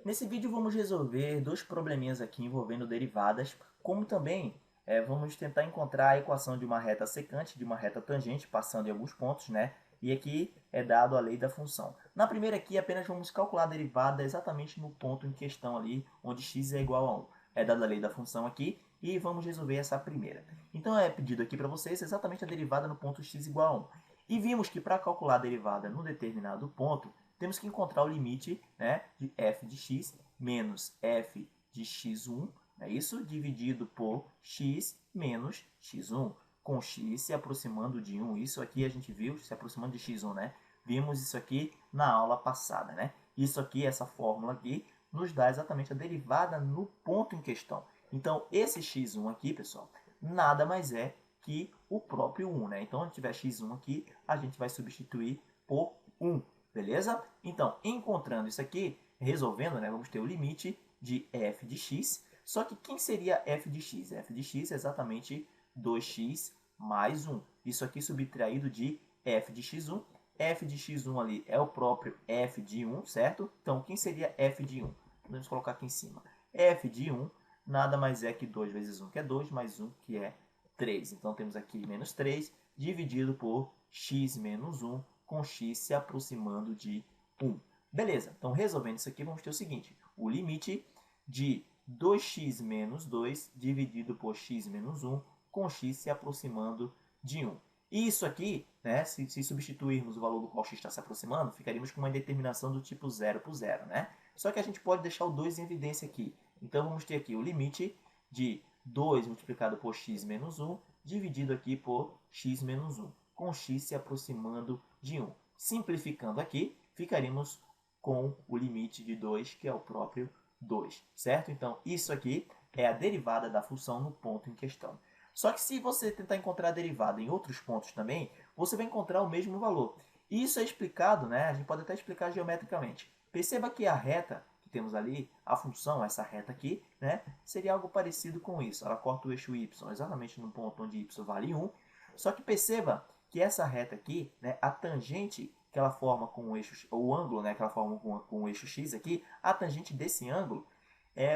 Nesse vídeo vamos resolver dois probleminhas aqui envolvendo derivadas, como também vamos tentar encontrar a equação de uma reta secante, de uma reta tangente, passando em alguns pontos, né? E aqui é dado a lei da função. Na primeira aqui, apenas vamos calcular a derivada exatamente no ponto em questão ali, onde x é igual a 1. É dada a lei da função aqui e vamos resolver essa primeira. Então é pedido aqui para vocês exatamente a derivada no ponto x igual a 1. E vimos que para calcular a derivada no determinado ponto, temos que encontrar o limite, né, de f de x menos f de x1, é isso? Dividido por x menos x1, com x se aproximando de 1. Isso aqui a gente viu se aproximando de x1, né? Vimos isso aqui na aula passada, né? Isso aqui, essa fórmula aqui, nos dá exatamente a derivada no ponto em questão. Então, esse x1 aqui, pessoal, nada mais é que o próprio 1, né? Então, onde tiver x1 aqui, a gente vai substituir por 1. Beleza? Então, encontrando isso aqui, resolvendo, né, vamos ter o limite de f de x. Só que quem seria f de x? F de x é exatamente 2x mais 1. Isso aqui subtraído de f de x1. F de x1 ali é o próprio f de 1, certo? Então, quem seria f de 1? Podemos colocar aqui em cima. F de 1 nada mais é que 2 vezes 1, que é 2, mais 1, que é 3. Então, temos aqui menos 3, dividido por x menos 1, com x se aproximando de 1. Beleza, então resolvendo isso aqui, vamos ter o seguinte: o limite de 2x menos 2 dividido por x menos 1, com x se aproximando de 1. E isso aqui, né, se substituirmos o valor do qual x está se aproximando, ficaríamos com uma indeterminação do tipo 0 por 0. Né? Só que a gente pode deixar o 2 em evidência aqui. Então vamos ter aqui o limite de 2 multiplicado por x menos 1, dividido aqui por x menos 1, com x se aproximando de 1. Simplificando aqui, ficaríamos com o limite de 2, que é o próprio 2, certo? Então, isso aqui é a derivada da função no ponto em questão. Só que se você tentar encontrar a derivada em outros pontos também, você vai encontrar o mesmo valor. E isso é explicado, né? A gente pode até explicar geometricamente. Perceba que a reta que temos ali, a função, essa reta aqui, né, seria algo parecido com isso. Ela corta o eixo y exatamente no ponto onde y vale 1. Só que perceba que essa reta aqui, né, a tangente que ela forma com o eixo, o ângulo, né, que ela forma com o eixo x aqui, a tangente desse ângulo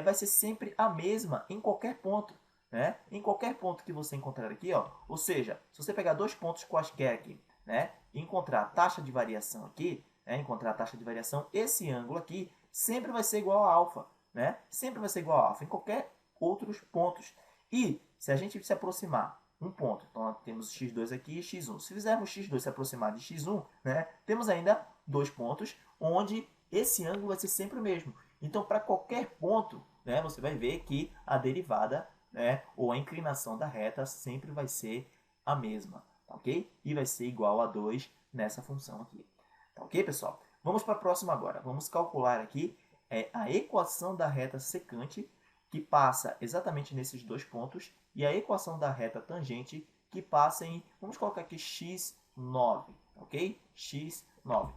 vai ser sempre a mesma em qualquer ponto. Né? Em qualquer ponto que você encontrar aqui, ó, ou seja, se você pegar dois pontos quaisquer aqui, né, e encontrar a taxa de variação aqui, né, encontrar a taxa de variação, esse ângulo aqui sempre vai ser igual a alfa, né? Sempre vai ser igual a alfa em qualquer outros pontos. E se a gente se aproximar um ponto, então temos x2 aqui e x1. Se fizermos x2 se aproximar de x1, né, temos ainda dois pontos onde esse ângulo vai ser sempre o mesmo. Então, para qualquer ponto, né, você vai ver que a derivada, né, ou a inclinação da reta sempre vai ser a mesma, tá ok? E vai ser igual a 2 nessa função aqui. Tá ok, pessoal? Vamos para a próxima agora. Vamos calcular aqui a equação da reta secante, que passa exatamente nesses dois pontos, e a equação da reta tangente, que passa em, vamos colocar aqui x9, ok? x9.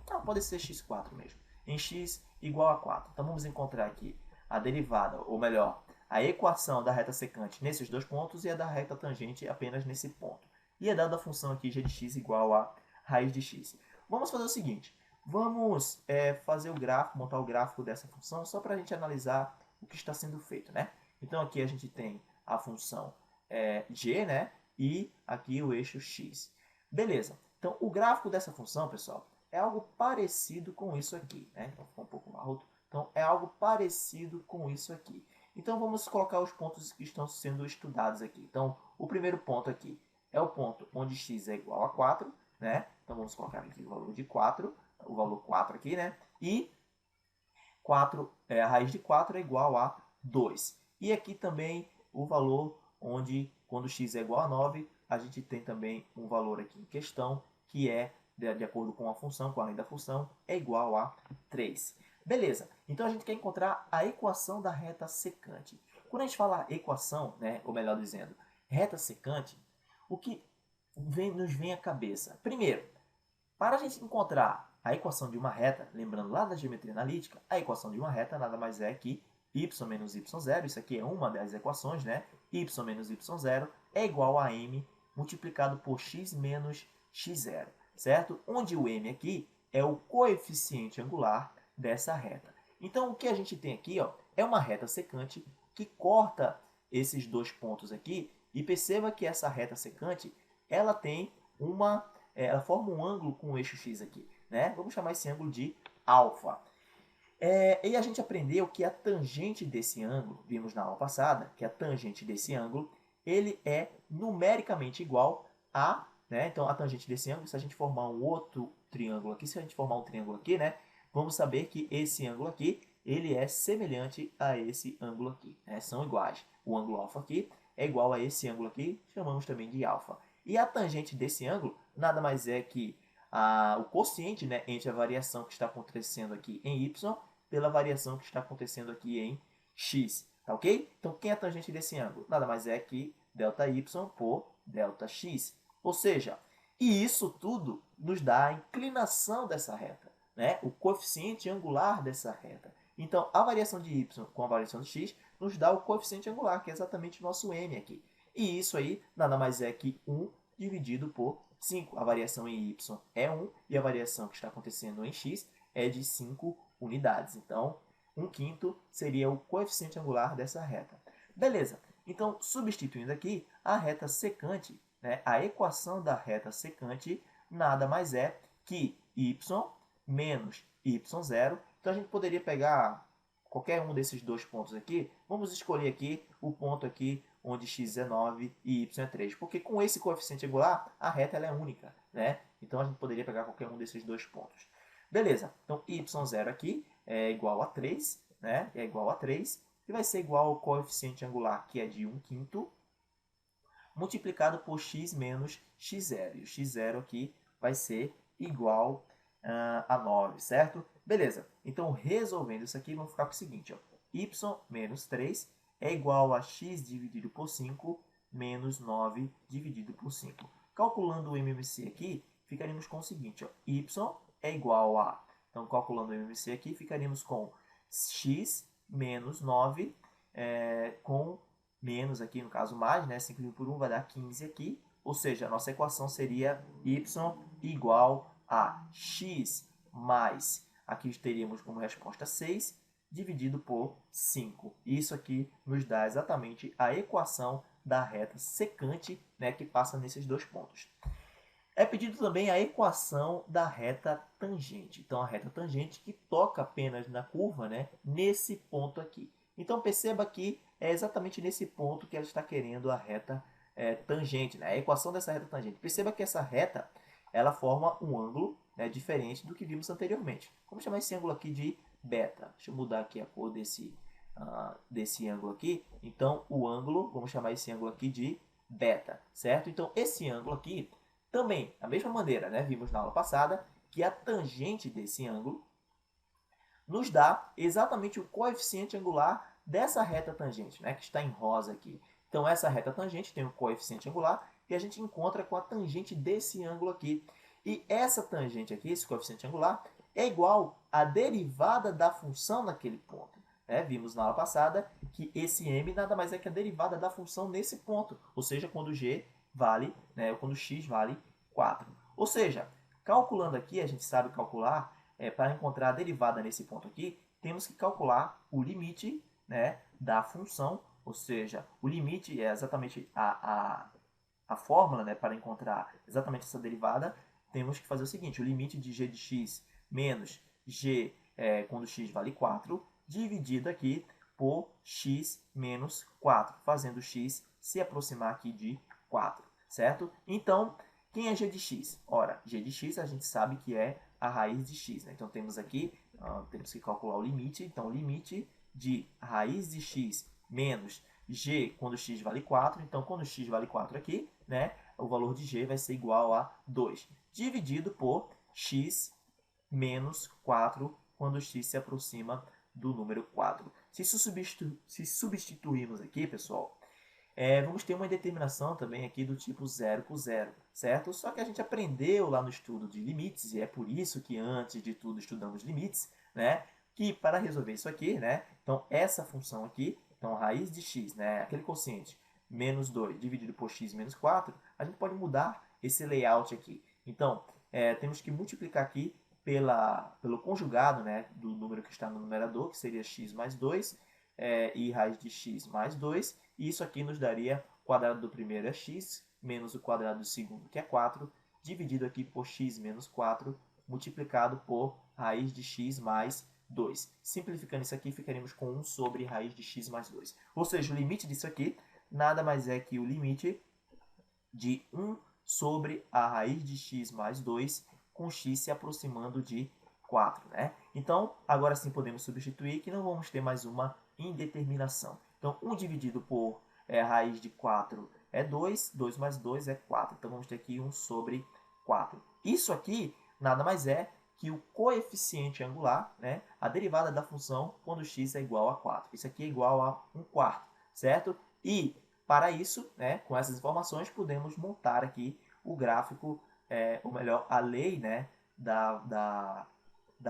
Não, pode ser x4 mesmo. Em x igual a 4. Então, vamos encontrar aqui a derivada, ou melhor, a equação da reta secante nesses dois pontos e a da reta tangente apenas nesse ponto. E é dada a função aqui g de x igual a raiz de x. Vamos fazer o seguinte, vamos fazer o gráfico, montar o gráfico dessa função, só para a gente analisar o que está sendo feito. Né? Então aqui a gente tem a função g, né? E aqui o eixo x. Beleza, então o gráfico dessa função, pessoal, é algo parecido com isso aqui. Né? Então ficou um pouco marroto. Então é algo parecido com isso aqui. Então vamos colocar os pontos que estão sendo estudados aqui. Então o primeiro ponto aqui é o ponto onde x é igual a 4, né? Então vamos colocar aqui o valor de 4, o valor 4 aqui, né? E 4, a raiz de 4 é igual a 2. E aqui também o valor onde, quando x é igual a 9, a gente tem também um valor aqui em questão, que é, de acordo com a função, com a lei da função, é igual a 3. Beleza, então a gente quer encontrar a equação da reta secante. Quando a gente fala equação, né, ou melhor dizendo, reta secante, o que nos vem à cabeça? Primeiro, para a gente encontrar a equação de uma reta, lembrando lá da geometria analítica, a equação de uma reta nada mais é que y menos y0, isso aqui é uma das equações, né? Y menos y0 é igual a m multiplicado por x menos x0, certo? Onde o m aqui é o coeficiente angular dessa reta. Então, o que a gente tem aqui, ó, é uma reta secante que corta esses dois pontos aqui. E perceba que essa reta secante, ela tem ela forma um ângulo com o eixo x aqui, né? Vamos chamar esse ângulo de alfa. E a gente aprendeu que a tangente desse ângulo, vimos na aula passada, que a tangente desse ângulo, ele é numericamente igual a, né? Então, a tangente desse ângulo, se a gente formar um outro triângulo aqui, se a gente formar um triângulo aqui, né? Vamos saber que esse ângulo aqui, ele é semelhante a esse ângulo aqui, né? São iguais. O ângulo alfa aqui é igual a esse ângulo aqui, chamamos também de alfa. E a tangente desse ângulo nada mais é que o quociente, né, entre a variação que está acontecendo aqui em y pela variação que está acontecendo aqui em x, tá ok? Então, quem é a tangente desse ângulo? Nada mais é que ΔY por ΔX. Ou seja, e isso tudo nos dá a inclinação dessa reta, né? O coeficiente angular dessa reta. Então, a variação de y com a variação de x nos dá o coeficiente angular, que é exatamente o nosso m aqui. E isso aí nada mais é que 1 dividido por 5. A variação em y é 1 e a variação que está acontecendo em x é de 5 unidades. Então, 1/5 seria o coeficiente angular dessa reta. Beleza. Então, substituindo aqui, a reta secante, né, a equação da reta secante nada mais é que y menos y0. Então, a gente poderia pegar qualquer um desses dois pontos aqui. Vamos escolher aqui o ponto aqui onde x é 9 e y é 3. Porque com esse coeficiente angular, a reta ela é única, né? Então, a gente poderia pegar qualquer um desses dois pontos. Beleza, então y0 aqui é igual a 3, né? É igual a 3, e vai ser igual ao coeficiente angular, que é de 1/5, multiplicado por x menos x0. E o x0 aqui vai ser igual a 9, certo? Beleza, então resolvendo isso aqui, vamos ficar com o seguinte, ó. Y menos 3 é igual a x dividido por 5 menos 9 dividido por 5. Calculando o MMC aqui, ficaríamos com o seguinte, ó. Y é igual a... Então, calculando o MMC aqui, ficaríamos com x menos 9, com menos aqui, no caso mais, né? 5 por 1 vai dar 15 aqui. Ou seja, a nossa equação seria y igual a x mais, aqui teríamos como resposta 6, dividido por 5. Isso aqui nos dá exatamente a equação da reta secante, né, que passa nesses dois pontos. É pedido também a equação da reta tangente. Então, a reta tangente que toca apenas na curva, né, nesse ponto aqui. Então, perceba que é exatamente nesse ponto que ela está querendo a reta tangente, né, a equação dessa reta tangente. Perceba que essa reta ela forma um ângulo, né, diferente do que vimos anteriormente. Vamos chamar esse ângulo aqui de beta. Deixa eu mudar aqui a cor desse ângulo aqui. Então, o ângulo, vamos chamar esse ângulo aqui de beta, certo? Então, esse ângulo aqui também, da mesma maneira, né, vimos na aula passada que a tangente desse ângulo nos dá exatamente o coeficiente angular dessa reta tangente, né, que está em rosa aqui. Então, essa reta tangente tem um coeficiente angular que a gente encontra com a tangente desse ângulo aqui. E essa tangente aqui, esse coeficiente angular, é igual à derivada da função naquele ponto. Vimos na aula passada que esse m nada mais é que a derivada da função nesse ponto, ou seja, quando g vale, né, quando x vale 4. Ou seja, calculando aqui, a gente sabe calcular, para encontrar a derivada nesse ponto aqui, temos que calcular o limite, né, da função, ou seja, o limite é exatamente a fórmula, né, para encontrar exatamente essa derivada, temos que fazer o seguinte, o limite de g de x menos g quando x vale 4, dividido aqui por x menos 4, fazendo x se aproximar aqui de 4, certo? Então, quem é g de x? Ora, g de x a gente sabe que é a raiz de x, né? Então, temos aqui, temos que calcular o limite. Então, o limite de raiz de x menos g quando x vale 4. Então, quando x vale 4 aqui, né, o valor de g vai ser igual a 2, dividido por x menos 4 quando x se aproxima do número 4. Se substituirmos aqui, pessoal, vamos ter uma indeterminação também aqui do tipo 0 com 0, certo? Só que a gente aprendeu lá no estudo de limites, e é por isso que antes de tudo estudamos limites, né? Que para resolver isso aqui, né? Então, essa função aqui, então a raiz de x, né? Aquele quociente, menos 2 dividido por x menos 4, a gente pode mudar esse layout aqui. Então, temos que multiplicar aqui pelo conjugado, né, do número que está no numerador, que seria x mais 2, e raiz de x mais 2. E isso aqui nos daria o quadrado do primeiro é x, menos o quadrado do segundo, que é 4, dividido aqui por x menos 4, multiplicado por raiz de x mais 2. Simplificando isso aqui, ficaríamos com 1 sobre raiz de x mais 2. Ou seja, o limite disso aqui nada mais é que o limite de 1 sobre a raiz de x mais 2, com x se aproximando de 4. Né? Então, agora sim podemos substituir que não vamos ter mais uma indeterminação. Então, 1 dividido por raiz de 4 é 2, 2 mais 2 é 4. Então, vamos ter aqui 1 sobre 4. Isso aqui nada mais é que o coeficiente angular, né, a derivada da função quando x é igual a 4. Isso aqui é igual a 1 quarto, certo? E para isso, né, com essas informações, podemos montar aqui o gráfico, ou melhor, a lei, né, da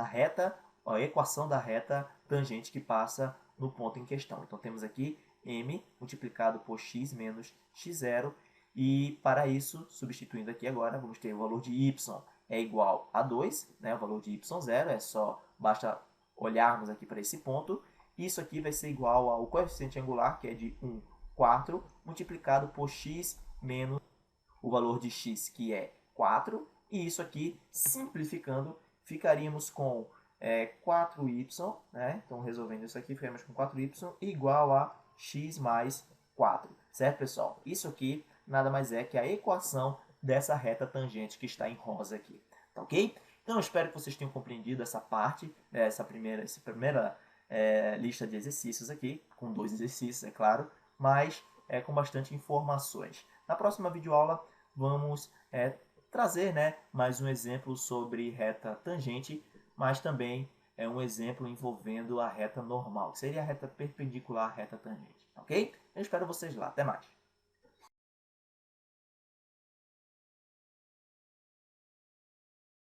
reta, a equação da reta tangente que passa no ponto em questão. Então temos aqui m multiplicado por x menos x0, e para isso, substituindo aqui agora, vamos ter o valor de y é igual a 2, né, o valor de y0, basta olharmos aqui para esse ponto. Isso aqui vai ser igual ao coeficiente angular, que é de 1 4, multiplicado por x menos o valor de x, que é 4. E isso aqui, simplificando, ficaríamos com 4y, né? Então, resolvendo isso aqui, ficaríamos com 4y igual a x mais 4. Certo, pessoal? Isso aqui nada mais é que a equação dessa reta tangente que está em rosa aqui. Tá ok? Então, eu espero que vocês tenham compreendido essa parte, essa primeira lista de exercícios aqui, com 2 exercícios, é claro, mas com bastante informações. Na próxima videoaula, vamos trazer, né, mais um exemplo sobre reta tangente, mas também um exemplo envolvendo a reta normal, que seria a reta perpendicular à reta tangente. Ok? Eu espero vocês lá. Até mais!